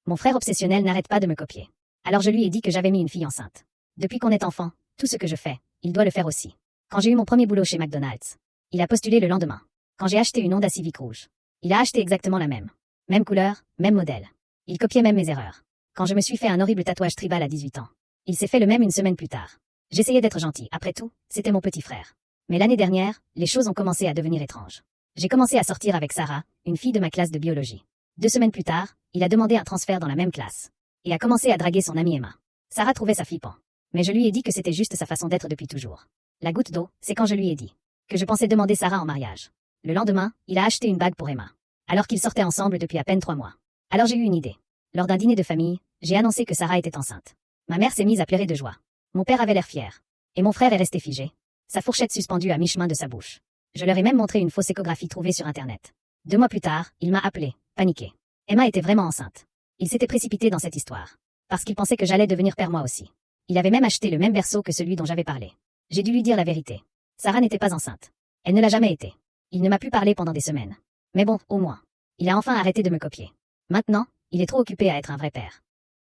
Mon frère obsessionnel n'arrête pas de me copier. Alors je lui ai dit que j'avais mis une fille enceinte. Depuis qu'on est enfant, tout ce que je fais, il doit le faire aussi. Quand j'ai eu mon premier boulot chez McDonald's, il a postulé le lendemain. Quand j'ai acheté une Honda Civic rouge, il a acheté exactement la même. Même couleur, même modèle. Il copiait même mes erreurs. Quand je me suis fait un horrible tatouage tribal à 18 ans, il s'est fait le même une semaine plus tard. J'essayais d'être gentil, après tout, c'était mon petit frère. Mais l'année dernière, les choses ont commencé à devenir étranges. J'ai commencé à sortir avec Sarah, une fille de ma classe de biologie. 2 semaines plus tard, il a demandé un transfert dans la même classe. Et a commencé à draguer son amie Emma. Sarah trouvait ça flippant. Mais je lui ai dit que c'était juste sa façon d'être depuis toujours. La goutte d'eau, c'est quand je lui ai dit que je pensais demander Sarah en mariage. Le lendemain, il a acheté une bague pour Emma. Alors qu'ils sortaient ensemble depuis à peine 3 mois. Alors j'ai eu une idée. Lors d'un dîner de famille, j'ai annoncé que Sarah était enceinte. Ma mère s'est mise à pleurer de joie. Mon père avait l'air fier. Et mon frère est resté figé, sa fourchette suspendue à mi-chemin de sa bouche. Je leur ai même montré une fausse échographie trouvée sur Internet. 2 mois plus tard, il m'a appelé, paniqué. Emma était vraiment enceinte. Il s'était précipité dans cette histoire. Parce qu'il pensait que j'allais devenir père moi aussi. Il avait même acheté le même berceau que celui dont j'avais parlé. J'ai dû lui dire la vérité. Sarah n'était pas enceinte. Elle ne l'a jamais été. Il ne m'a plus parlé pendant des semaines. Mais bon, au moins. Il a enfin arrêté de me copier. Maintenant, il est trop occupé à être un vrai père.